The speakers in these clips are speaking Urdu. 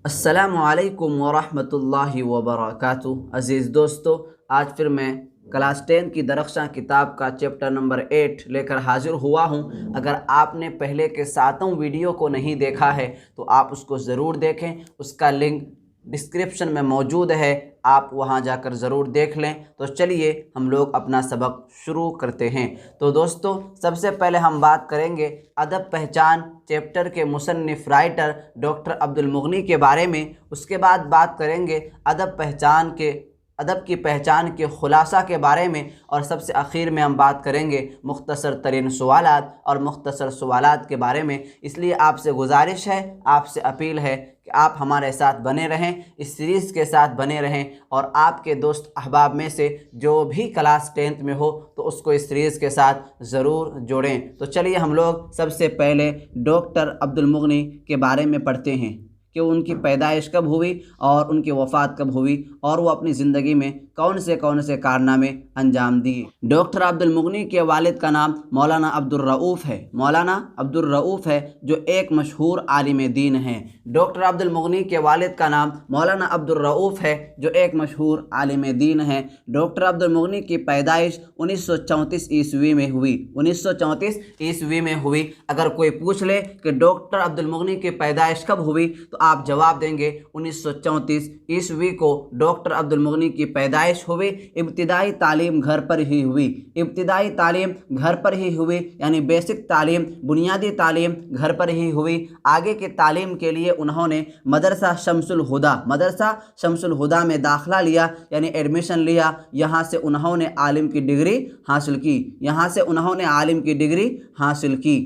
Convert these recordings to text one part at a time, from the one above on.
السلام علیکم ورحمۃ اللہ وبرکاتہ۔ عزیز دوستو، آج پھر میں کلاس 10 کی درخشاں کتاب کا چیپٹر نمبر 8 لے کر حاضر ہوا ہوں۔ اگر آپ نے پہلے کے 7 ویڈیو کو نہیں دیکھا ہے تو آپ اس کو ضرور دیکھیں، اس کا لنک ڈسکرپشن میں موجود ہے، آپ وہاں جا کر ضرور دیکھ لیں۔ تو چلیے ہم لوگ اپنا سبق شروع کرتے ہیں۔ تو دوستو، سب سے پہلے ہم بات کریں گے ادب پہچان چیپٹر کے مصنف رائٹر ڈاکٹر عبد المغنی کے بارے میں۔ اس کے بعد بات کریں گے ادب کی پہچان کے خلاصہ کے بارے میں، اور سب سے آخر میں ہم بات کریں گے مختصر ترین سوالات اور مختصر سوالات کے بارے میں۔ اس لیے آپ سے گزارش ہے، آپ سے اپیل ہے کہ آپ ہمارے ساتھ بنے رہیں، اس سیریز کے ساتھ بنے رہیں، اور آپ کے دوست احباب میں سے جو بھی کلاس 10 میں ہو تو اس کو اس سیریز کے ساتھ ضرور جوڑیں۔ تو چلیے ہم لوگ سب سے پہلے ڈاکٹر عبد المغنی کے بارے میں پڑھتے ہیں کہ ان کی پیدائش کب ہوئی اور ان کی وفات کب ہوئی، اور وہ اپنی زندگی میں کون سے کارنامے انجام دیے۔ ڈاکٹر عبد المغنی کے والد کا نام مولانا عبد الرؤوف ہے۔ مولانا عبد الرؤوف ہے جو ایک مشہور عالم دین ہیں۔ ڈاکٹر عبد المغنی کے والد کا نام مولانا عبد الرؤوف ہے جو ایک مشہور عالم دین ہیں۔ ڈاکٹر عبد المغنی کی پیدائش 1934 عیسوی میں ہوئی۔ 1934 عیسوی میں ہوئی۔ اگر کوئی پوچھ لے کہ ڈاکٹر عبد المغنی کی پیدائش کب ہوئی تو آپ جواب دیں گے 1934 عیسوی کو ڈاکٹر عبد المغنی کی پیدائش ہوئی۔ ابتدائی تعلیم گھر پر ہی ہوئی۔ ابتدائی تعلیم گھر پر ہی ہوئی، یعنی بیسک تعلیم، بنیادی تعلیم گھر پر ہی ہوئی۔ آگے کی تعلیم کے لیے انہوں نے مدرسہ شمس الہدیٰ میں داخلہ لیا، یعنی ایڈمیشن لیا۔ یہاں سے انہوں نے عالم کی ڈگری حاصل کی۔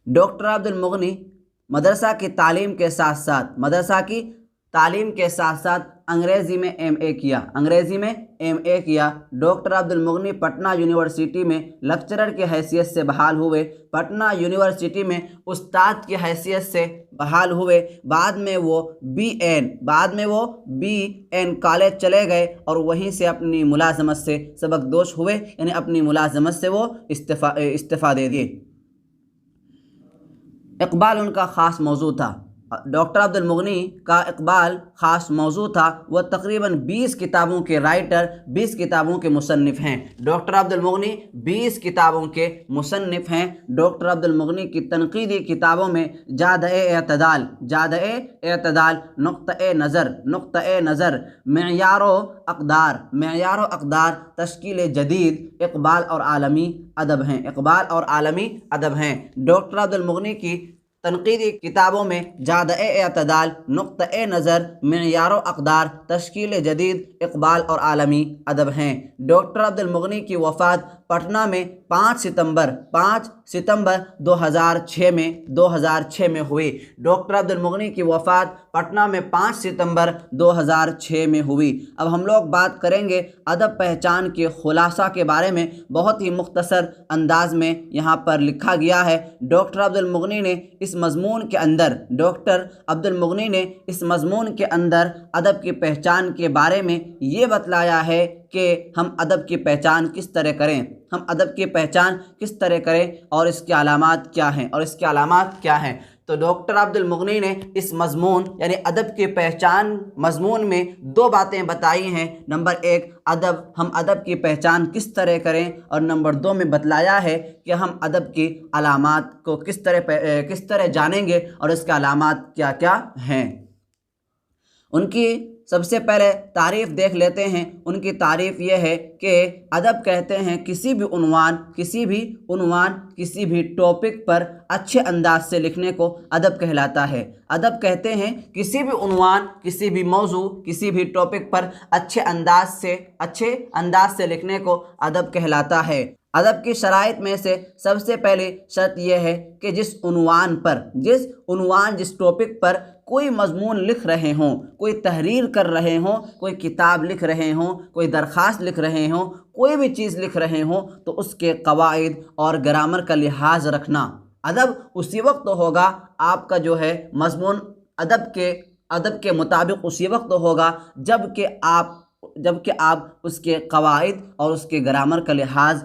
ڈاکٹر عبد المغنی مدرسہ کی تعلیم کے ساتھ ساتھ انگریزی میں ایم اے کیا۔ ڈاکٹر عبد المغنی پٹنہ یونیورسٹی میں لیکچرر کی حیثیت سے بحال ہوئے۔ پٹنہ یونیورسٹی میں استاد کی حیثیت سے بحال ہوئے۔ بعد میں وہ بی این کالج چلے گئے اور وہیں سے اپنی ملازمت سے سبکدوش ہوئے، یعنی اپنی ملازمت سے وہ استعفیٰ دے دیے۔ اقبال ان کا خاص موضوع تھا۔ ڈاکٹر عبد المغنی کا اقبال خاص موضوع تھا۔ وہ تقریباً 20 کتابوں کے رائٹر، 20 کتابوں کے مصنف ہیں۔ ڈاکٹر عبد المغنی 20 کتابوں کے مصنف ہیں۔ ڈاکٹر عبد المغنی کی تنقیدی کتابوں میں جادۂ اعتدال، نقطۂ نظر، معیار و اقدار، تشکیل جدید، اقبال اور عالمی ادب ہیں۔ ڈاکٹر عبد المغنی کی تنقیدی کتابوں میں جادۂ اعتدال، نقطۂ نظر، معیار و اقدار، تشکیل جدید، اقبال اور عالمی ادب ہیں۔ ڈاکٹر عبد المغنی کی وفات پٹنہ میں 5 ستمبر 2006 میں ہوئی۔ ڈاکٹر عبد المغنی کی وفات پٹنہ میں 5 ستمبر 2006 میں ہوئی۔ اب ہم لوگ بات کریں گے ادب پہچان کے خلاصہ کے بارے میں۔ بہت ہی مختصر انداز میں یہاں پر لکھا گیا ہے۔ ڈاکٹر عبد المغنی نے اس مضمون کے اندر ادب کی پہچان کے بارے میں یہ بتلایا ہے کہ ہم ادب کی پہچان کس طرح کریں اور اس کے علامات کیا ہیں۔ تو ڈاکٹر عبد المغنی نے اس مضمون یعنی ادب کی پہچان مضمون میں 2 باتیں بتائی ہیں۔ نمبر 1 ہم ادب کی پہچان کس طرح کریں، اور نمبر 2 میں بتلایا ہے کہ ہم ادب کی علامات کو کس طرح جانیں گے اور اس کے علامات کیا کیا ہیں۔ ان کی سب سے پہلے تعریف دیکھ لیتے ہیں۔ ان کی تعریف یہ ہے کہ ادب کہتے ہیں کسی بھی ٹاپک پر اچھے انداز سے لکھنے کو ادب کہلاتا ہے۔ ادب کہتے ہیں کسی بھی عنوان، کسی بھی موضوع، کسی بھی ٹاپک پر اچھے انداز سے لکھنے کو ادب کہلاتا ہے۔ ادب کی شرائط میں سے سب سے پہلی شرط یہ ہے کہ جس ٹاپک پر کوئی مضمون لکھ رہے ہوں، کوئی تحریر کر رہے ہوں، کوئی کتاب لکھ رہے ہوں، کوئی درخواست لکھ رہے ہوں، کوئی بھی چیز لکھ رہے ہوں، تو اس کے قواعد اور گرامر کا لحاظ رکھنا۔ ادب اسی وقت ہوگا آپ کا جو ہے مضمون ادب کے مطابق اسی وقت ہوگا جب کہ آپ اس کے قواعد اور اس کے گرامر کا لحاظ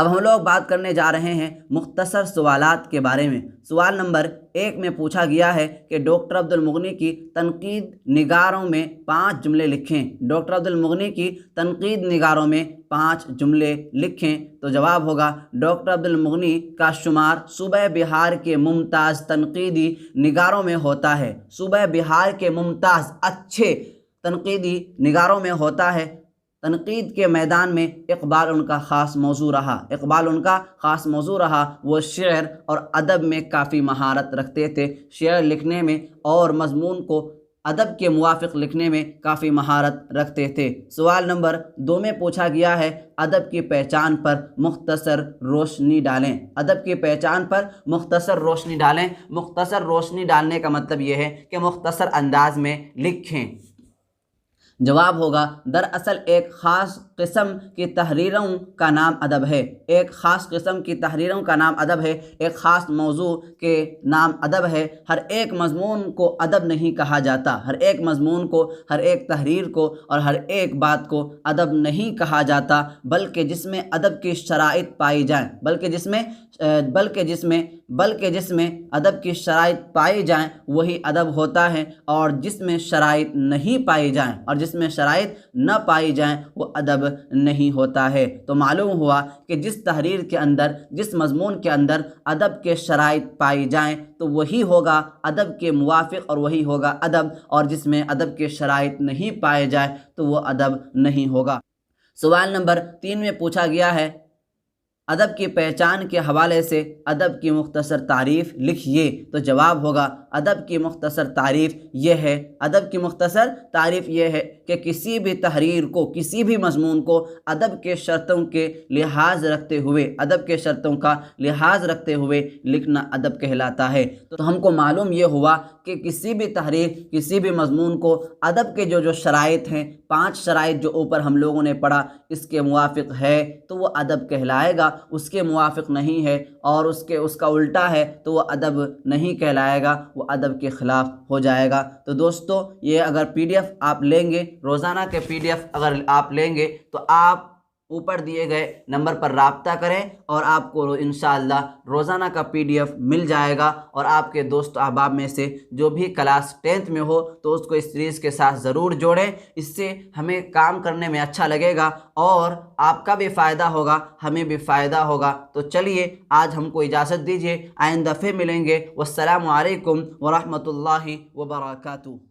اب ہم لوگ بات کرنے جا رہے ہیں مختصر سوالات کے بارے میں۔ سوال نمبر 1 میں پوچھا گیا ہے کہ ڈاکٹر عبد المغنی کی تنقید نگاروں میں 5 جملے لکھیں۔ ڈاکٹر عبد المغنی کی تنقید نگاروں میں 5 جملے لکھیں۔ تو جواب ہوگا ڈاکٹر عبد المغنی کا شمار صوبہ بہار کے ممتاز تنقیدی نگاروں میں ہوتا ہے۔ صوبہ بہار کے ممتاز اچھے تنقیدی نگاروں میں ہوتا ہے۔ تنقید کے میدان میں اقبال ان کا خاص موضوع رہا۔ اقبال ان کا خاص موضوع رہا۔ وہ شعر اور ادب میں کافی مہارت رکھتے تھے۔ شعر لکھنے میں اور مضمون کو ادب کے موافق لکھنے میں کافی مہارت رکھتے تھے۔ سوال نمبر 2 میں پوچھا گیا ہے ادب کی پہچان پر مختصر روشنی ڈالیں۔ ادب کی پہچان پر مختصر روشنی ڈالیں۔ مختصر روشنی ڈالنے کا مطلب یہ ہے کہ مختصر انداز میں لکھیں۔ جواب ہوگا دراصل ایک خاص قسم کی تحریروں کا نام ادب ہے۔ ایک خاص قسم کی تحریروں کا نام ادب ہے۔ ایک خاص موضوع کے نام ادب ہے۔ ہر ایک مضمون کو ادب نہیں کہا جاتا۔ ہر ایک مضمون کو، ہر ایک تحریر کو اور ہر ایک بات کو ادب نہیں کہا جاتا، بلکہ جس میں ادب کی شرائط پائی جائیں، بلکہ جس میں ادب کی شرائط پائی جائیں وہی ادب ہوتا ہے، اور جس میں شرائط نہیں پائی جائیں اور جس میں شرائط نہ پائی جائیں وہ ادب نہیں ہوتا ہے۔ تو معلوم ہوا کہ جس تحریر کے اندر، جس مضمون کے اندر ادب کے شرائط پائی جائیں تو وہی ہوگا ادب کے موافق اور وہی ہوگا ادب، اور جس میں ادب کے شرائط نہیں پائے جائیں تو وہ ادب نہیں ہوگا۔ سوال نمبر 3 میں پوچھا گیا ہے ادب کی پہچان کے حوالے سے ادب کی مختصر تعریف لکھیے۔ تو جواب ہوگا ادب کی مختصر تعریف یہ ہے، ادب کی مختصر تعریف یہ ہے کہ کسی بھی تحریر کو، کسی بھی مضمون کو ادب کے شرطوں کے لحاظ رکھتے ہوئے، ادب کے شرطوں کا لحاظ رکھتے ہوئے لکھنا ادب کہلاتا ہے۔ تو ہم کو معلوم یہ ہوا کہ کسی بھی تحریر، کسی بھی مضمون کو ادب کے جو شرائط ہیں، 5 شرائط جو اوپر ہم لوگوں نے پڑھا، اس کے موافق ہے تو وہ ادب کہلائے گا، اس کے موافق نہیں ہے اور اس کا الٹا ہے تو وہ ادب نہیں کہلائے گا، وہ ادب کے خلاف ہو جائے گا۔ تو دوستو یہ اگر PDF آپ لیں گے، روزانہ کے PDF اگر آپ لیں گے تو آپ اوپر دیے گئے نمبر پر رابطہ کریں اور آپ کو انشاءاللہ روزانہ کا PDF مل جائے گا، اور آپ کے دوست احباب میں سے جو بھی کلاس 10th میں ہو تو اس کو اس سیریز کے ساتھ ضرور جوڑیں۔ اس سے ہمیں کام کرنے میں اچھا لگے گا اور آپ کا بھی فائدہ ہوگا، ہمیں بھی فائدہ ہوگا۔ تو چلیے آج ہم کو اجازت دیجیے، آئندہ پھر ملیں گے۔ والسلام علیکم ورحمۃ اللہ وبرکاتہ۔